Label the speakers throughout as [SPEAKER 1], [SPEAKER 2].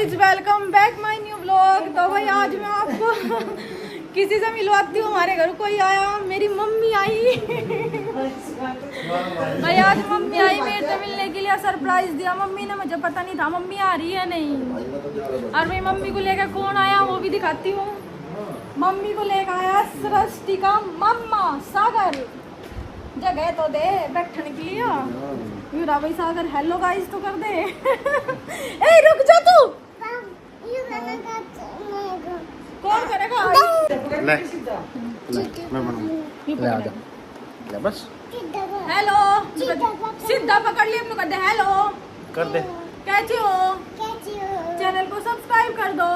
[SPEAKER 1] Guys, welcome back my new vlog. तो भाई आज मैं आपको किसी से मिलवाती हूँ। हमारे घर कोई आया, मेरी मम्मी आई। भाई आज मम्मी आई मेरे से मिलने के लिए, सरप्राइज दिया मम्मी ने। मुझे पता नहीं था मम्मी आ रही है नहीं। और मैं मम्मी को लेकर कौन आया वो भी दिखाती हूँ। मम्मी को लेकर आया सृष्टि का मम्मा सागर। जगह तो दे बैठने के लिए। यूरा भाई सागर हेलो गाइस तो कर दे। ए रुक जा तू। कौन करेगा?
[SPEAKER 2] ले मैं बनूंगा। ले आ जा ले बस।
[SPEAKER 1] हेलो सीधा पकड़ लिया। कर दे हेलो
[SPEAKER 2] कर दे।
[SPEAKER 1] कैसे हो? चैनल को सब्सक्राइब कर दो।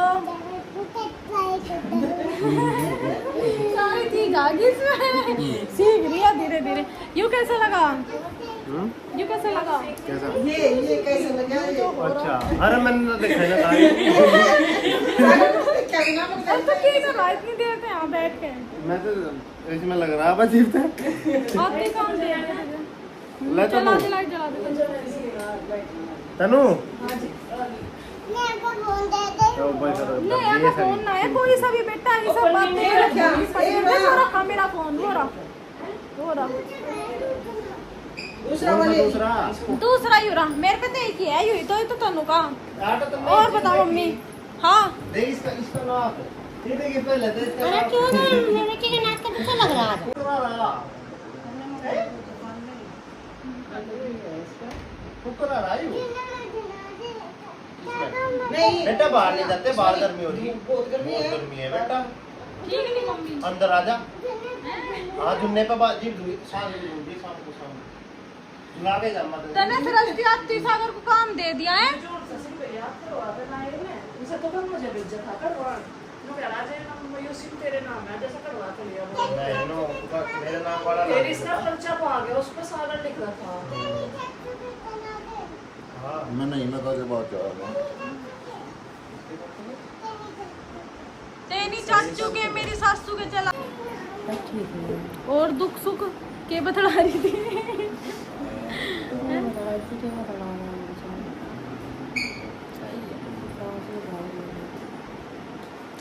[SPEAKER 1] सारी थी गागिस में सीख रही है धीरे धीरे। यू कैसा लगा? यू कैसा लगा?
[SPEAKER 2] कैसा?
[SPEAKER 3] ये कैसा लगा?
[SPEAKER 2] अच्छा अरे मैंने तो देखा ना
[SPEAKER 1] तो क्या कर रहा है इतनी देर से यहाँ बैठ के?
[SPEAKER 2] मैं तो इसमें लग रहा बस इतना
[SPEAKER 1] आपके काम दे
[SPEAKER 2] ले तो
[SPEAKER 1] चला दे लाइट जला दे।
[SPEAKER 2] तनु
[SPEAKER 1] नहीं ऐसा फोन ना है कोई सा भी बेटा। ये सब बातें रखा मेरा फोन। वो रहा दूसरा यू रहा मेरे पे तो एक ही है। यू ही तो तनु का। और बताओ मम्मी। हाँ
[SPEAKER 2] देख इसका नाक ये देखिए पहले तो इसका
[SPEAKER 4] अरे क्यों ना मेरे के नाक का पीछे लग रहा है।
[SPEAKER 2] कुकरा रहा है
[SPEAKER 3] नहीं
[SPEAKER 2] बेटा बाहर नहीं जाते, बाहर गर्मी हो रही है।
[SPEAKER 3] बहुत गर्मी है।
[SPEAKER 2] गर्मी है बेटा।
[SPEAKER 1] ठीक नहीं मम्मी।
[SPEAKER 2] अंदर आ जा। हाँ जुन्ने पे बात जी शाम को जुला के जा मत।
[SPEAKER 1] तने सृष्टि आती सागर को काम दे दिया है।
[SPEAKER 3] तेरे नाम है जैसा करवा तो लिया
[SPEAKER 2] नहीं नो मेरे नाम वाला
[SPEAKER 3] तेरी इसका पर्चा पा गया उस पर सागर लिख रहा था।
[SPEAKER 2] हाँ
[SPEAKER 5] मैं नहीं मैं तो बात कर रहा हूँ।
[SPEAKER 1] तेनी चाचू के मेरी सासू के चला और दुख सुख के बतला रही थी।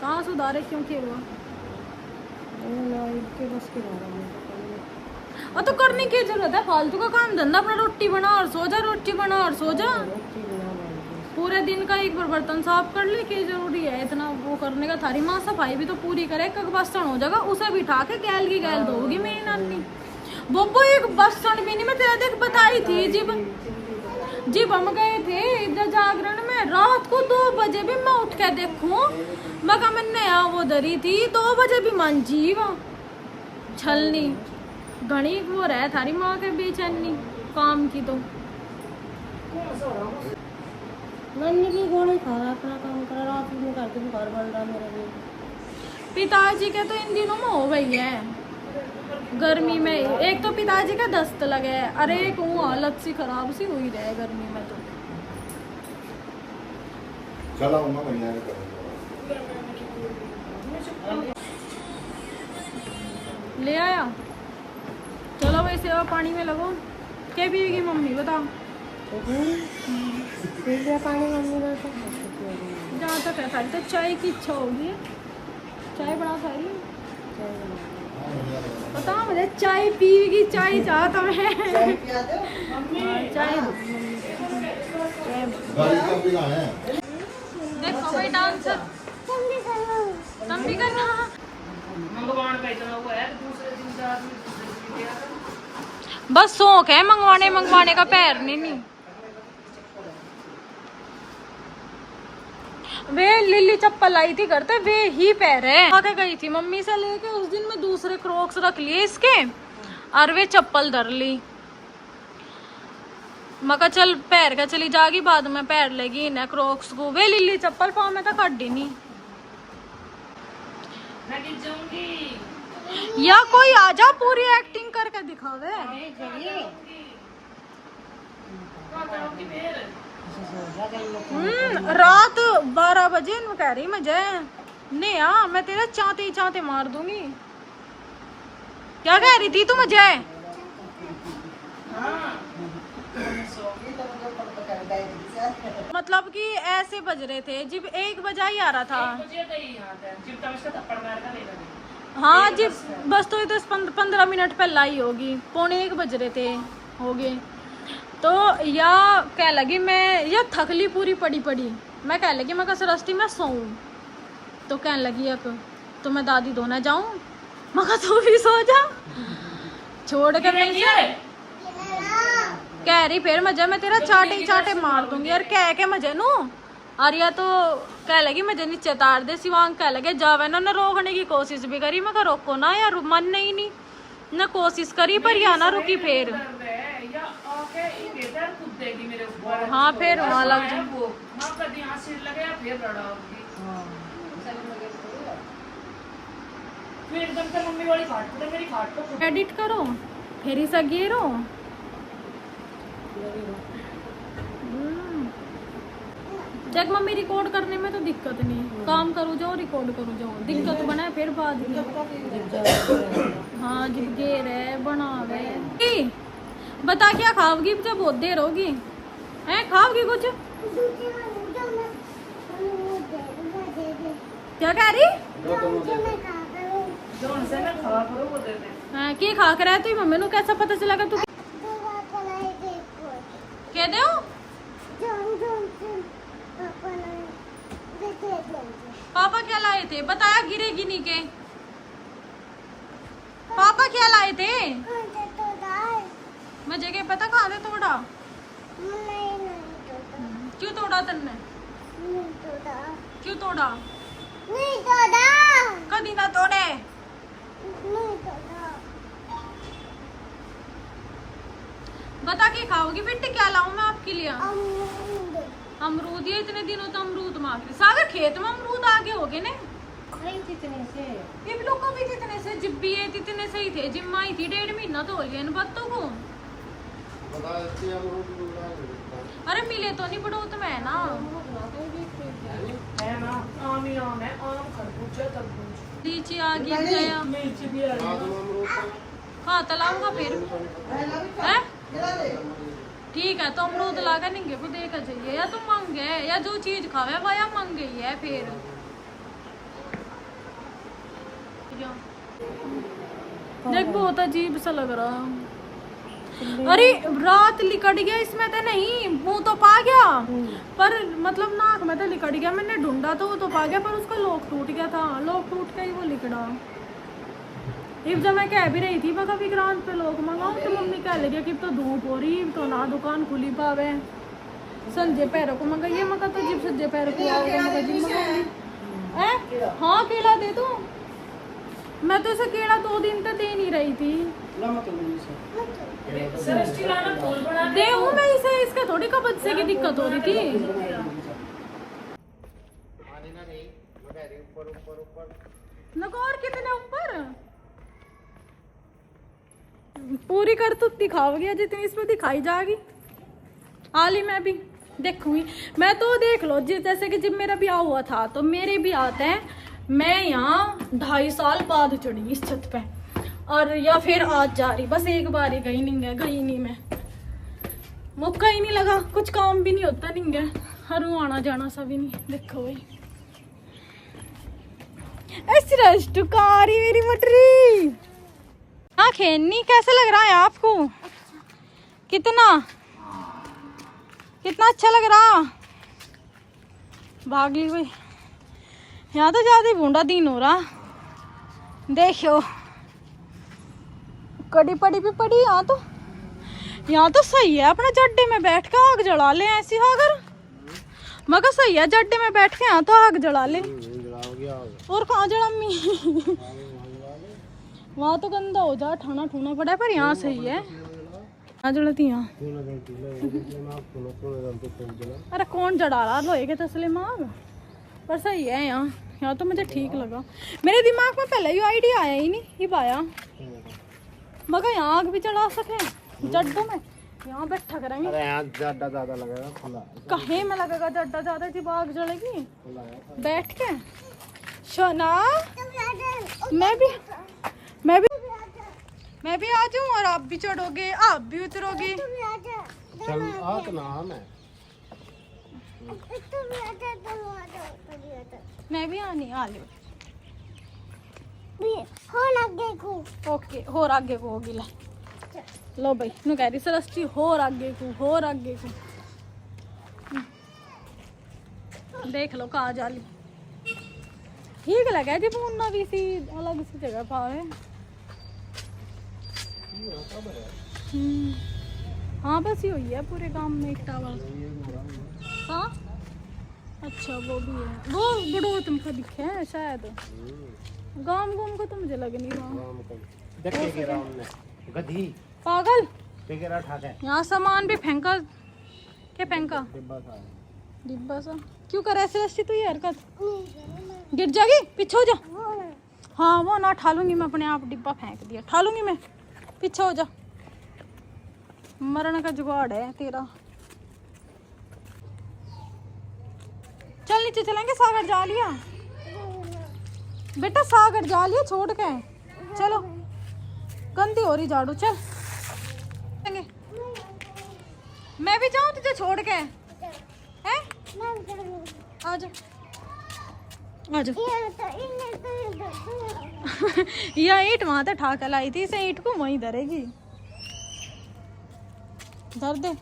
[SPEAKER 1] कहाँ सुधारे क्योंकि हुआ और तो करने की जरूरत है। फालतू का काम धंधा अपना रोटी बना और सो जा, रोटी बना और सो जा। पूरे दिन का एक बार बर्तन साफ कर ले की जरूरी है इतना वो करने का? थारी माँ सफाई भी तो पूरी करे। कब बर्तन हो जाएगा उसे बिठा के गैल की गैल दोगी मेरी नानी। वो एक बर्तन भी नहीं। मैं तेरा देख बताई थी जब हम गए थे जागरण में रात को 2 बजे भी मैं उठ के देखूं मगा मैंने वो दरी थी 2 बजे भी मांझी वहाँ छलनी घनी वो रहे थारी माँ के बेचैनी काम की। तो
[SPEAKER 4] मैंने भी गोली खा रहा अपना काम कर रात में करके घर बन रहा मेरा भी।
[SPEAKER 1] पिताजी के तो इन दिनों में हो गई है गर्मी में। एक तो पिताजी का दस्त लगे है। अरे एक हालत सी खराब सी हुई रहे गर्मी में। तो
[SPEAKER 5] चला हूँ मैं भैया के
[SPEAKER 1] ले आया। चलो भाई सेवा पानी में लगो। क्या पिएगी मम्मी बताओ?
[SPEAKER 4] पानी मम्मी ने
[SPEAKER 1] जहाँ तक है सारी तो चाय की इच्छा होगी। चाय बना सारी बता मुझे चाय पीएगी। चाय चाहता मैं चाय
[SPEAKER 5] गाड़ी कब भी ना है।
[SPEAKER 1] देखो भाई डांसर तुम भी करना।
[SPEAKER 3] भगवान का इतना हुआ है दूसरे दिन
[SPEAKER 1] बस शौक है मंगवाने का पैर नहीं। वे लिली चप्पल आई थी घर पे वे ही पैर है। आके गई थी मम्मी से लेके उस दिन में दूसरे क्रॉक्स रख लिए इसके और वे चप्पल धर ली। मका चल पैर का चली जागी बाद में पैर लेगी इन्हें क्रॉक्स को। वे लिली चप्पल पाँव में तो खड़ी नहीं। या कोई आजा पूरी एक्टिंग करके दिखावे। रात 12 बजे कह रही मुझे नहीं मैं तेरा चाहते मार दूंगी। क्या कह रही थी तू मुझे? मतलब कि ऐसे बज रहे थे जब 1 बजा ही आ रहा था। हाँ जी, बस तो 10-15 मिनट पहला ही होगी, 12:45 बज रहे थे हो गए। तो या कह लगी मैं या थकली पूरी पड़ी मैं कह लगी मैं कस रस्ती में सोऊं। तो कहने लगी एक तो मैं दादी धोना जाऊं, मैं कहा तू भी सो जा, छोड़ कर नहीं से कह रही फिर मजा मैं तेरा चाटे मार दूंगी यार कह के मजे नू। आर्या तो कह लगी मुझे नीचे तार दे, शिवांग कह लगे जावे ना, रोकने की कोशिश भी करी, मैं रोको ना यार, मन नहीं नी ना कोशिश करी पर या ना रुकी फिर। हाँ फिर वहाँ लग जाए। एडिट करो फिर ही सगेरो। देख मम्मी रिकॉर्ड करने में तो दिक्कत नहीं, काम करूँ जाओ रिकॉर्ड करूँ जाओ, दिक्कत बना फिर बाद में। हाँ जब गेर है बनावे बता क्या खाओगी जब बहुत देर होगी है, खाओगी कुछ क्या कह रही की खा कर तू मम्मी को कैसा पता चला तू कह दो पापा क्या लाए थे बताया, गिरेगी नहीं के पापा क्या लाए थे मुझे क्या पता कहाँ थे तोड़ा, क्यों तोड़ा तन्ने क्यों तोड़ा कभी ना तोड़े। बता के खाओगी बेटे क्या लाऊं मैं आपके लिए, अमरूद, ये इतने दिनों तो अमरूद मांग रही। सागर खेत में अमरूद आगे हो गए ने ये लोग को भी जितने से जिब भी है तितने से ही थे, जिम आई थी 1.5 महीना तो हो गया इन बत्तों को। अरे मिले तो नहीं बड़ोत में है ना, लीची आ गया हाँ तलाऊंगा फिर है ठीक है। तो अमरूद लागा नहीं को देखा चाहिए, या तो मांगे या जो चीज खावे वो या मांगे ही है फिर। देख बहुत अजीब सा लग रहा, अरे रात लिकट गया इसमें तो नहीं, मुंह तो पा गया पर मतलब नाक में तो लिकट गया, मैंने ढूंढा तो वो तो पा गया पर उसका लॉक टूट गया था, लॉक टूट के ही वो लिकड़ा। जब मैं कह भी रही थी मैं कभी विक्रांत पे लोग मंगाऊं तो मम्मी कह लगी कि तो धूप हो रही तो ना दुकान खुली पावे, संजय पैरों को मंगाइए, मैं तो जिब संजय पैरों को आओगे मैं जिम मंगाऊंगी। हाँ केला दे दो, मैं तो इसे केला 2 दिन तक दे नहीं रही थी, दे मैं इसे, इसका थोड़ी कब्ज से की दिक्कत हो रही थी। नगौर कितने ऊपर पूरी कर तो दिखाओगी जितनी इसमें दिखाई जाएगी, आली मैं भी देखूंगी। मैं तो देख लो जैसे कि जब मेरा ब्याह हुआ था तो मेरे भी आते हैं, मैं यहाँ 2.5 साल बाद चढ़ी इस छत पे और या फिर आज जा रही, बस एक बार ही गई नहीं मैं, मौका ही नहीं लगा, कुछ काम भी नहीं होता नहीं है, हरू आना जाना सा भी नहीं। देखो भाई कारी मेरी मटरी हाँ खेलनी कैसा लग रहा है आपको, कितना अच्छा लग रहा, भाग ली भाई। यहाँ तो ज्यादा बूंदा दिन हो रहा, देखो कड़ी पड़ी भी पड़ी। यहाँ तो सही है अपना जड्डे में बैठ के आग जला ले, ऐसी अगर मगर सही है जड्डे में बैठ के यहाँ तो आग जला ले। और कहाँ जला अम्मी वहाँ तो गंदा हो जा, ठाना ठूना पड़ा है, पर यहाँ सही है जलती यहाँ। अरे कौन जड़ा रहा लोहे के तसले मांग, पर सही है यहाँ तो मुझे ठीक लगा। मेरे दिमाग में पहले ही आइडिया आया ही नहीं, ये पाया मगर यहाँ आग भी चढ़ा सके जड्डों में, यहाँ बैठा करेंगे।
[SPEAKER 2] अरे यहाँ जड्डा ज्यादा लगेगा खुला,
[SPEAKER 1] कहीं में लगेगा जड्डा ज्यादा, जब आग जलेगी बैठ के। सोना मैं भी आ जाऊँ और आप भी चढ़ोगे, आप भी उतरोगे।
[SPEAKER 2] चल आ तो ना मैं
[SPEAKER 1] मैं भी आनी आ लियो ओके होर आगे को होगी ला लो भाई नु कह रही सरस्ती होर आगे को देख लो कहा जाली ठीक लगा जी पूना भी सी अलग सी जगह पावे हाँ बस ही हुई है पूरे गांव में एक टावर हाँ अच्छा वो भी है वो बड़ो तुमको दिखे है शायद गांव को तो मुझे लग नहीं रहा
[SPEAKER 2] गधी
[SPEAKER 1] पागल
[SPEAKER 2] ठाक है
[SPEAKER 1] यहाँ सामान भी फेंका क्या फेंका डिब्बा सा क्यों कर ऐसे रस्ती तू ये हरकत गिर जाएगी पीछे हो जा हाँ वो ना ठालूंगी मैं अपने आप डिब्बा फेंक दिया ठालूंगी मैं पीछे हो जा मरने का जुगाड़ है तेरा चल नीचे चलेंगे सागर जा लिया बेटा सागर जा लिया छोड़ के चलो गंदी हो रही झाड़ू चल मैं भी जाऊं तुझे छोड़ के हैं आजा आजा यह ईंट वहां तक ठाकर लाई थी इसे ईंट को वहीं धरेगी धर दे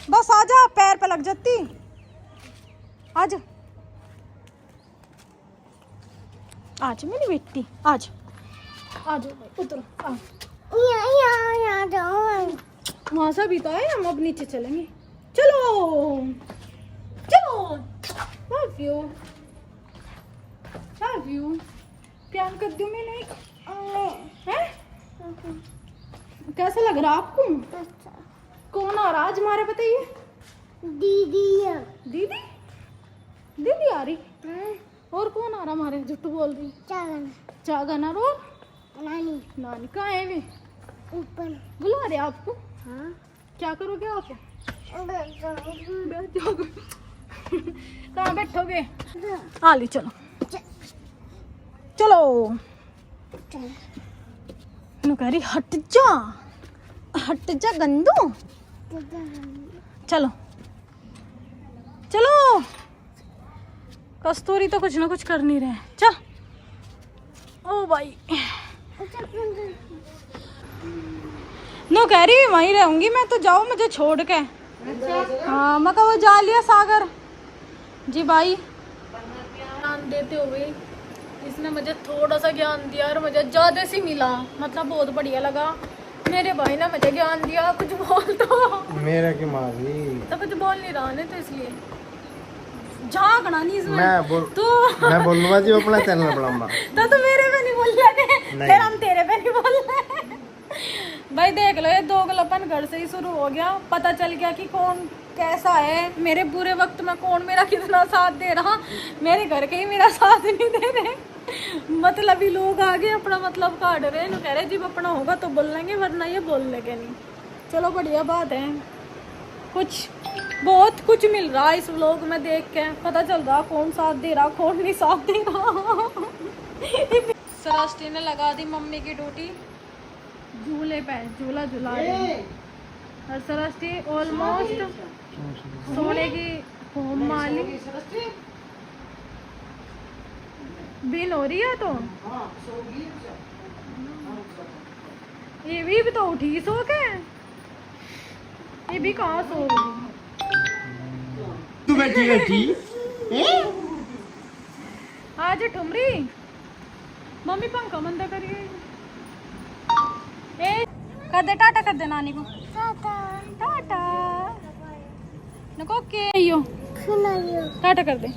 [SPEAKER 1] बस आजा पैर पे लग जाती आज आज मेरी बेटी आज आज उतरो वहां से भी तो आए हम अब नीचे चलेंगे चलो चलो लव यू प्यार कर दूं मैं नहीं है कैसा लग रहा आपको कौन आ रहा आज हमारे बताइए दीदी दीदी आ रही और कौन आ रहा हमारे झूठ बोल रही चागन और नानी कहाँ है वे ऊपर बुला रहे आपको हाँ क्या करोगे आप बैठ जाओगे कहाँ बैठोगे आली चलो चलो नुकरी हट जा गंदू चलो चलो कस्तूरी तो कुछ ना कुछ कर नहीं रहे चल ओ भाई नो कह रही वहीं रहूंगी मैं तो जाओ मुझे छोड़ के हाँ मैं वो जा लिया सागर जी भाई ज्ञान देते हुए इसने मुझे थोड़ा सा ज्ञान दिया और मुझे ज्यादा से मिला मतलब बहुत बढ़िया लगा मेरे भाई ने मुझे ज्ञान दिया कुछ बोल तो
[SPEAKER 2] मेरा की मारी
[SPEAKER 1] तो कुछ बोल नहीं रहा ना तो इसलिए झांकना नहीं इसमें
[SPEAKER 2] मैं बोलूंगा जी अपना चैनल बढ़ाऊंगा
[SPEAKER 1] तो मेरे पे नहीं बोल रहे फिर हम तेरे पे नहीं बोल रहे भाई देख लो ये दोगलापन घर से ही शुरू हो गया पता चल गया कि कौन कैसा है मेरे बुरे वक्त में कौन मेरा कितना साथ दे रहा मेरे घर के ही मेरा साथ नहीं दे रहे मतलब ही लोग आगे अपना मतलब काट रहे हैं कह रहे जब अपना होगा तो बोल लेंगे वरना ये बोल लेंगे नहीं चलो बढ़िया बात है कुछ बहुत कुछ मिल रहा है इस व्लॉग में देख के पता चल रहा कौन साथ दे रहा कौन नहीं साथ दे रहा सरस्ती ने लगा दी मम्मी की ड्यूटी झूले पे झूला झूला रही और सरस्ती ऑलमोस्ट सोने की होम माली बिन हो रही है तो ये भी तो उठी सो के ये भी कहाँ सो रही
[SPEAKER 2] तू बैठी
[SPEAKER 1] आज ठुमरी मम्मी पंखा मंदा करिए ए कर दे टाटा कर दे नानी को टाटा नको के यो टाटा कर दे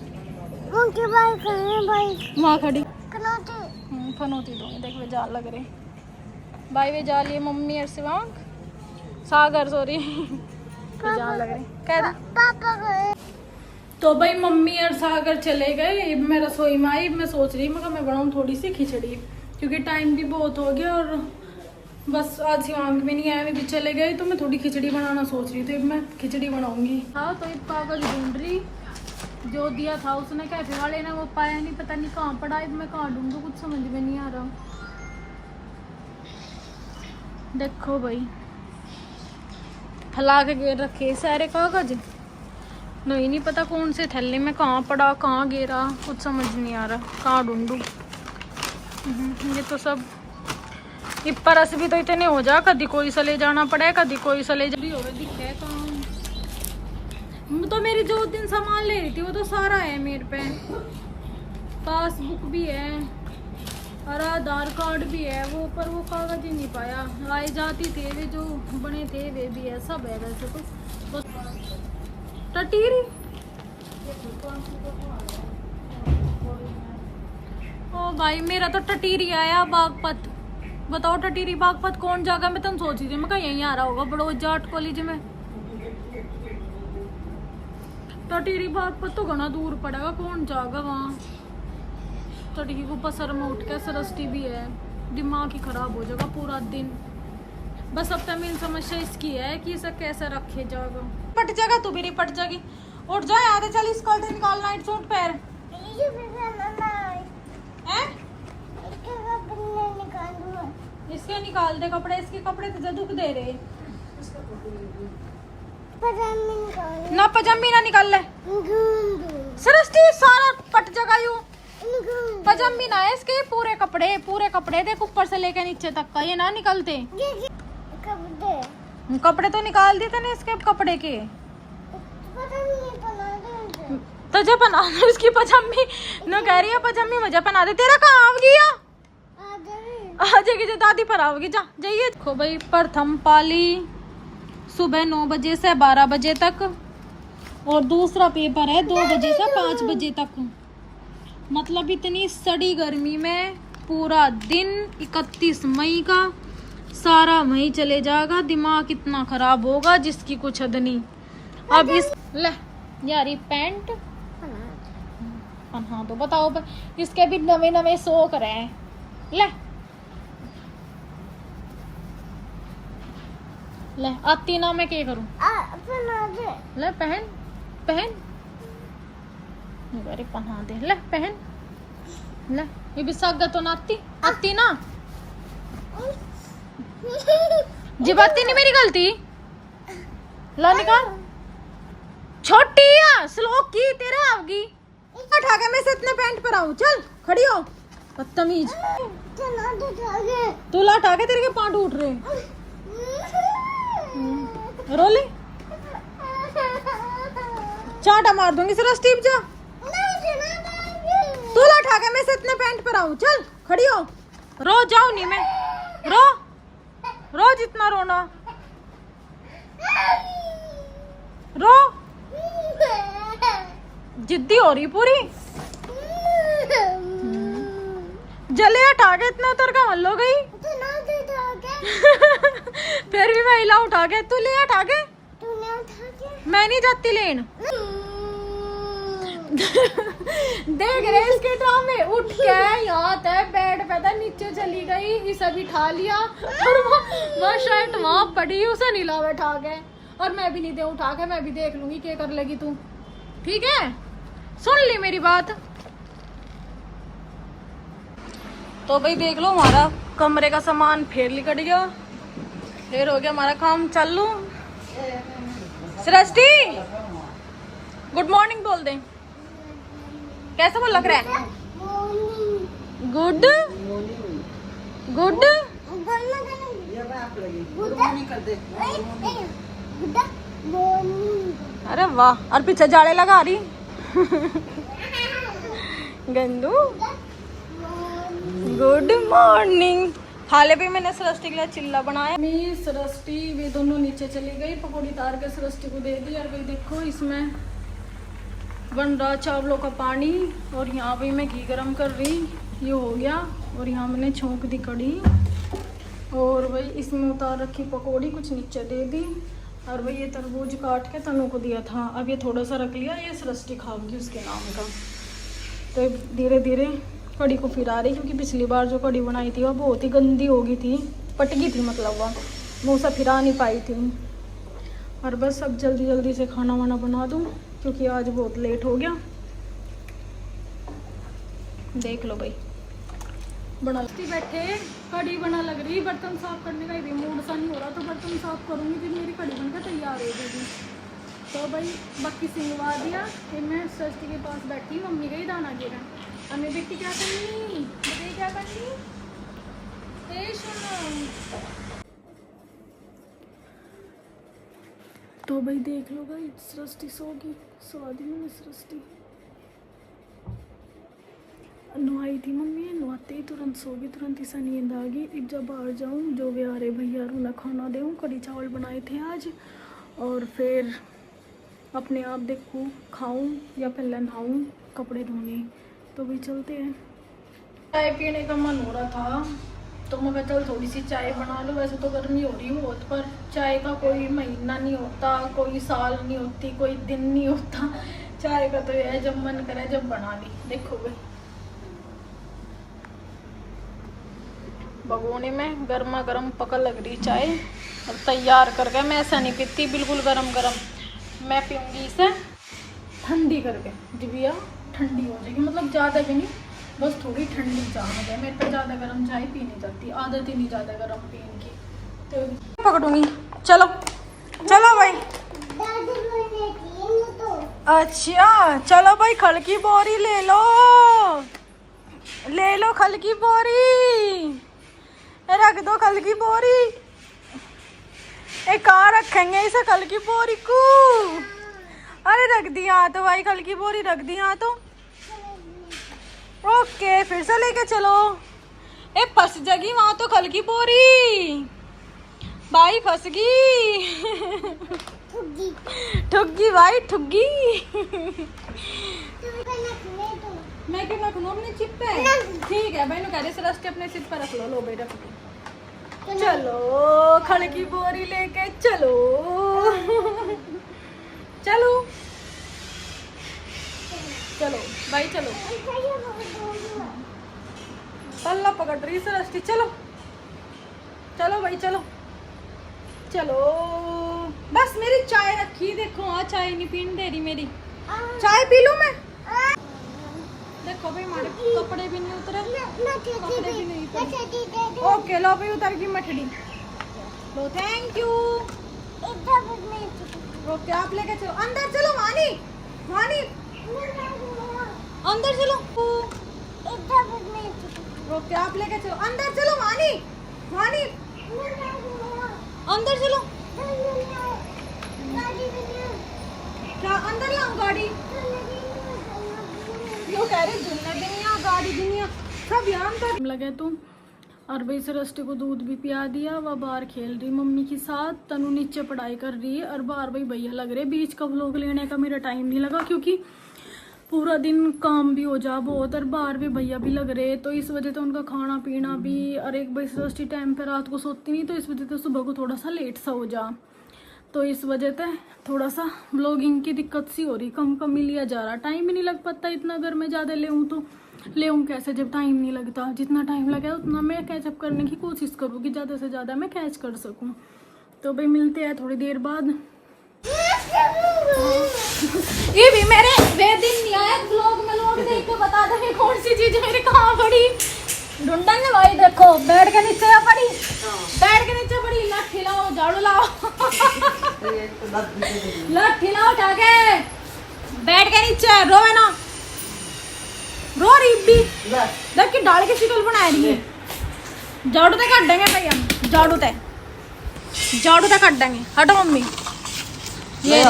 [SPEAKER 1] वहाँ खड़ी फनोती दूंगी देख वे जाल लग रही भाई वे जा लिए मम्मी और शिवांग सागर सॉरी जाल लग रही कह दे तो भाई मम्मी और सागर चले गए मैं रसोई में आई मैं सोच रही मैं बनाऊँ थोड़ी सी खिचड़ी क्योंकि टाइम भी बहुत हो गया और बस आज शिवांग भी नहीं आया वे भी चले गए तो मैं थोड़ी खिचड़ी बनाना सोच रही थी मैं खिचड़ी बनाऊंगी हाँ तो एक कागज ढूंढ रही जो दिया था उसने कैफे वाले ने वो पाया नहीं पता नहीं कहाँ पड़ा है मैं कहाँ ढूंढूं कुछ समझ में नहीं आ रहा देखो भाई फैला के गिर रखे सारे कागज नहीं पता कौन से थैले में कहाँ पड़ा, कहाँ गिरा, कुछ समझ नहीं आ रहा, कहाँ ढूंढूं। ये तो सब ये परस भी तो इतने हो जा, कभी कोई से ले जाना पड़े, कभी कोई से ले जा हो दिखे काम। तो मेरी जो दिन सामान ले रही थी वो तो सारा है मेरे पे, पासबुक भी है और आधार कार्ड भी है वो, पर वो कागज ही नहीं पाया। लाई जाती थे वे जो बने थे वे भी है, सब है वैसे तो टटीरी। ओ भाई मेरा तो टटीरी आया बागपत। बताओ टटीरी बागपत कौन जगह में, तुम सोच रही मैं कहीं यहीं आ रहा होगा बड़ो जाट कॉलेज में। टटीरी बागपत तो घना दूर पड़ेगा, कौन जाएगा वहाँ। टटी को पसर में उठ के सरस्ती भी है, दिमाग ही खराब हो जाएगा पूरा दिन। बस अब तक मेन समस्या इसकी है कि इसे कैसे रखे जाएगा। पट जाएगा तू भी नहीं पट जाएगी। उठ जाए आधे, चल स्कर्ट निकाल, नाइट सूट पहन। इसके निकाल दे कपड़े, इसके कपड़े तुझे दुख दे रहे ना। पजामी ना निकाल ले सरस्ती, सारा पट जाएगा यूं। पजामी ना है इसके, पूरे कपड़े देख ऊपर से लेके नीचे तक का, ये ना निकलते। कपड़े तो निकाल दिए थे इसके कपड़े के, तुझे पहना दे इसकी पजामी। न कह रही है पजामी मुझे पहना दे, तेरा कहाँ आ गया? आ जाएगी जो दादी पर आओगी, जा जाइए। देखो भाई प्रथम पाली सुबह 9 बजे से 12 बजे तक, और दूसरा पेपर है 2 बजे से 5 बजे तक। मतलब इतनी सड़ी गर्मी में पूरा दिन 31 मई का सारा मई चले जाएगा। दिमाग इतना खराब होगा जिसकी कुछ हद नहीं। अब इस ले यारी पैंट हाँ तो बताओ, इसके भी नवे नवे शौक रहे। ले ले आती ना, मैं क्या करूं? ले पहन अरे पहना दे, ले पहन ले। ये भी सागा तो नाती आती ना, जब आती नहीं मेरी गलती। ला निकाल, छोटी स्लो की तेरा आवगी। उठा के मैं से इतने पैंट पर आऊं, चल खड़ी हो बदतमीज। तू ला उठा के, तेरे के पांव टूट रहे। रोले चाटा मार दूंगी सर स्टीव जा। तू ला उठा के मैं से इतने पैंट पर आऊं, चल खड़ी हो। रो जाओ नहीं मैं, रो जितना रोना रो। जिद्दी हो रही पूरी, जले हटा के इतना उतर का मल हो गई। फिर भी मैं हिला उठा के, तू ले हटा के। मैं नहीं जाती लेन। देख रहे इसके ड्रामे, उठ के यहाँ तक बेड पे था, नीचे चली गई, इसे बिठा लिया और वो शर्ट वहाँ पड़ी, उसे नीला बैठा के। और मैं भी नहीं दे उठा के, मैं भी देख लूंगी क्या कर लेगी तू। ठीक है, सुन ली मेरी बात। तो भाई देख लो, हमारा कमरे का सामान फिर लिकट गया, फिर हो गया हमारा काम चालू। सृष्टि गुड मॉर्निंग बोल दे। कैसा बोल लग रहा है? गुड गुड अरे वाह, और पीछे जाड़े लगा रही। गंदू गुड मॉर्निंग। हाले भी मैंने सृष्टि के लिए चिल्ला बनाया। मैं सृष्टि वे दोनों नीचे चली गई, पकौड़ी तार के सृष्टि को दे दी। और भाई देखो इसमें बन रहा चावलों का पानी, और यहाँ भी मैं घी गरम कर रही, ये हो गया। और यहाँ मैंने छोंक दी कड़ी, और भाई इसमें उतार रखी पकौड़ी, कुछ नीचे दे दी। और भाई ये तरबूज काट के तनु को दिया था, अब ये थोड़ा सा रख लिया, ये सृष्टि खाओगी उसके नाम का। तो धीरे धीरे कड़ी को फिरा रही, क्योंकि पिछली बार जो कड़ी बनाई थी वो बहुत ही गंदी हो गई थी, पट गई थी, मतलब वह मुँह से फिरा नहीं पाई थी। और बस अब जल्दी जल्दी से खाना वाना बना दूँ, क्योंकि आज बहुत लेट हो गया। देख लो भाई बना बैठे, कड़ी बना लग रही। बर्तन साफ करने का भी मूड सा नहीं हो रहा, तो बर्तन साफ करूँगी, फिर मेरी कड़ी बनकर तैयार हो जाएगी। तो भाई बाकी सिंगवा दिया। फिर मैं सृष्टि के पास बैठी, मम्मी का ही दाना गिरा। हमें बेटी क्या करनी, बताइए क्या करनी। तो भाई देख लो भाई, सृष्टि सोगी, सो दी मैंने सृष्टि। नहाई थी मम्मी, नहाते ही तुरंत सोगी, तुरंत ही सा नींद आ गई। अब जब बाहर जाऊँ जो भी आ रहे भैया उन्हें खाना दूँ। कढ़ी चावल बनाए थे आज, और फिर अपने आप देखूँ खाऊँ या पहले नहाऊँ, कपड़े धोने। तो भी चलते हैं। चाय पीने का मन हो रहा था तो मैं कहा चल थोड़ी सी चाय बना लो। वैसे तो गर्मी हो रही बहुत, पर चाय का कोई महीना नहीं होता, कोई साल नहीं होती, कोई दिन नहीं होता। चाय का तो ये है जब मन करे जब बना ली। देखो भाई भगोने में गर्मा गर्म पका लग रही चाय, और तैयार करके। मैं ऐसा नहीं पीती बिल्कुल गरम गरम, मैं पीऊँगी इसे ठंडी करके। जिबिया ठंडी हो जाएगी, मतलब ज़्यादा भी नहीं, बस थोड़ी ठंडी चाय हो जाए। मैं तो ज़्यादा गर्म चाय पी नहीं जाती, आदत ही नहीं ज़्यादा गर्म पीने की। तो पकड़ूंगी, चलो चलो भाई। अच्छा चलो भाई, खल की बोरी ले लो, ले लो खल की बोरी, रख दो खल की बोरी। एक कहाँ रखेंगे इसे खल की बोरी को। अरे रख दिया तो भाई, खल की बोरी रख दिया तो ओके। फिर से लेके चलो। ए फंस जागी वहां तो खल की बोरी, भाई फंस गई। ठुग्गी भाई ठुग्गी। मैं क्यों रखूँ अपने चिप पे? ठीक है भाई, नु कह रही सृष्टि अपने चिप पे रख लो। लो भाई रख लो। चलो खल की बोरी लेके चलो, चलो चलो भाई चलो। पल्ला पकड़ रही सृष्टि, चलो चलो भाई चलो चलो। बस मेरी चाय रखी, देखो हाँ चाय नहीं पीने दे रही मेरी। चाय पी लूं मैं? देखो भाई हमारे कपड़े भी नहीं उतरे, कपड़े भी नहीं उतरे। ओके लो भाई, उतर गई मठड़ी। लो थैंक यू। ओके आप लेके चलो, अंदर चलो वानी, वानी अंदर चलो। ओके आप लेके चलो, अंदर चलो वानी, वानी अंदर चलो। क्या अंदर लाऊं गाड़ी? यो कह रहे दुनिया गाड़ी दुनिया सब यहाँ पर लगे तुम। और भाई सृष्टि को दूध भी पिया दिया, वह बाहर खेल रही मम्मी के साथ। तनु नीचे पढ़ाई कर रही है, और बाहर भाई भैया लग रहे। बीच का व्लॉग लेने का मेरा टाइम नहीं लगा, क्योंकि पूरा दिन काम भी हो जा बहुत, और बाहर भी भैया भी लग रहे। तो इस वजह से उनका खाना पीना भी, और एक भाई सृष्टि टाइम पे रात को सोती नहीं, तो इस वजह से सुबह को थोड़ा सा लेट सा हो जा। तो इस वजह से थोड़ा सा व्लॉगिंग की दिक्कत सी हो रही, कम ही लिया जा रहा। टाइम ही नहीं लग पाता इतना, अगर मैं ज़्यादा ले तो ले कैसे जब टाइम नहीं लगता। जितना टाइम लगे उतना मैं कैचअप करने की कोशिश करूँगी, ज़्यादा से ज़्यादा मैं कैच कर सकूँ। तो भाई मिलते हैं थोड़ी देर बाद। ये भी मेरे वे दिन नहीं आया ब्लॉग में, लोग देख के बता देंगे कौन सी चीज मेरे कहाँ पड़ी। ढूंढेंगे भाई, देखो बेड के नीचे पड़ी, बेड के नीचे पड़ी। लाठी लाओ, झाड़ू लाओ, लाठी लाओ उठा के बेड के नीचे। रोवे ना, रो रही भी देख के डाल के शिकल बना रही है। झाड़ू ते काट देंगे भाई हम, झाड़ू ते काट देंगे। हटो मम्मी, ये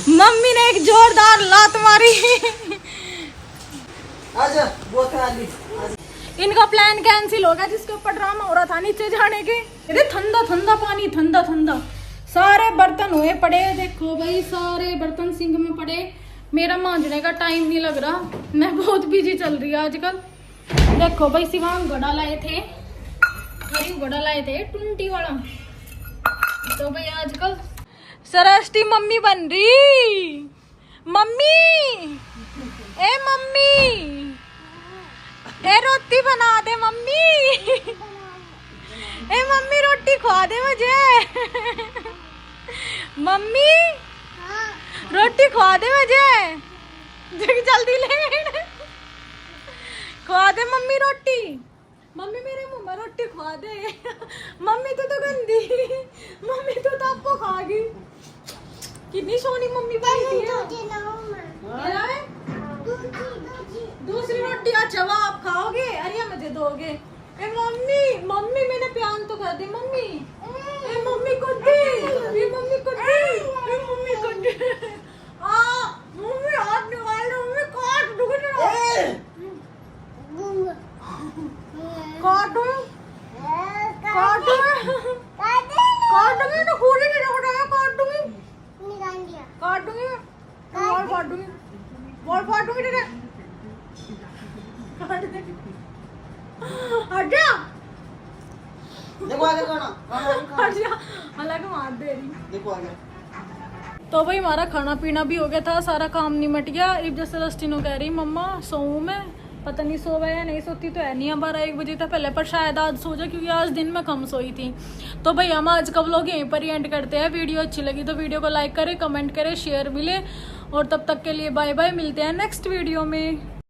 [SPEAKER 1] मम्मी ने एक जोरदार लात मारी।
[SPEAKER 3] आजा वो करा ली।
[SPEAKER 1] इनका प्लान कैंसिल हो गया, जिसके ऊपर ड्रामा हो रहा था नीचे जाने के। अरे ठंडा ठंडा पानी, ठंडा ठंडा। सारे बर्तन हुए पड़े, देखो भाई सारे बर्तन सिंक में पड़े। मेरा मांजने का टाइम नहीं लग रहा, मैं बहुत बिजी चल रही है आजकल। देखो भाई शिवांग घड़ा लाए थे, घड़ा लाए थे टुंटी वाला। तो भाई आजकल सृष्टि मम्मी बन रही। मम्मी ए मम्मी, ए रोटी बना दे मम्मी। ए मम्मी रोटी खवा दे मुझे। मम्मी रोटी खवा दे मुझे, जल्दी ले खवा दे मम्मी रोटी। मम्मी मेरे मुंह में रोटी खवा दे। मम्मी तो गंदी, मम्मी तो आपको खागी। कितनी सोनी मम्मी बैठी है। क्या है? दूसरी रोटी अच्छा वो आप खाओगे, अरे मुझे दोगे? ए मम्मी, मम्मी मैंने प्यान तो कर दी। मम्मी, ए मम्मी को दे, ए मम्मी को दे, ए मम्मी को दे। मम्मी हाथ निकाल लो, मम्मी काट दूंगी तेरा। काटूं काटूंगी तो खूनी नहीं रखना, काटूंगी बॉल फाटूंगी तेरे। हट जा,
[SPEAKER 6] देखो आगे खाना
[SPEAKER 1] हट जा, हालांकि मार दे रही।
[SPEAKER 6] देखो आगे।
[SPEAKER 1] तो भाई हमारा खाना पीना भी हो गया था, सारा काम निमट गया। अब जैसे लस्टिनो कह रही मम्मा सोऊं मैं, पता नहीं सोवा या नहीं, सोती तो है नहीं 12-1 बजे तक पहले, पर शायद आज सो जा क्योंकि आज दिन में कम सोई थी। तो भाई हम आज का व्लॉग यहीं पर ही एंड करते हैं। वीडियो अच्छी लगी तो वीडियो को लाइक करें, कमेंट करें, शेयर भी लें, और तब तक के लिए बाय बाय, मिलते हैं नेक्स्ट वीडियो में।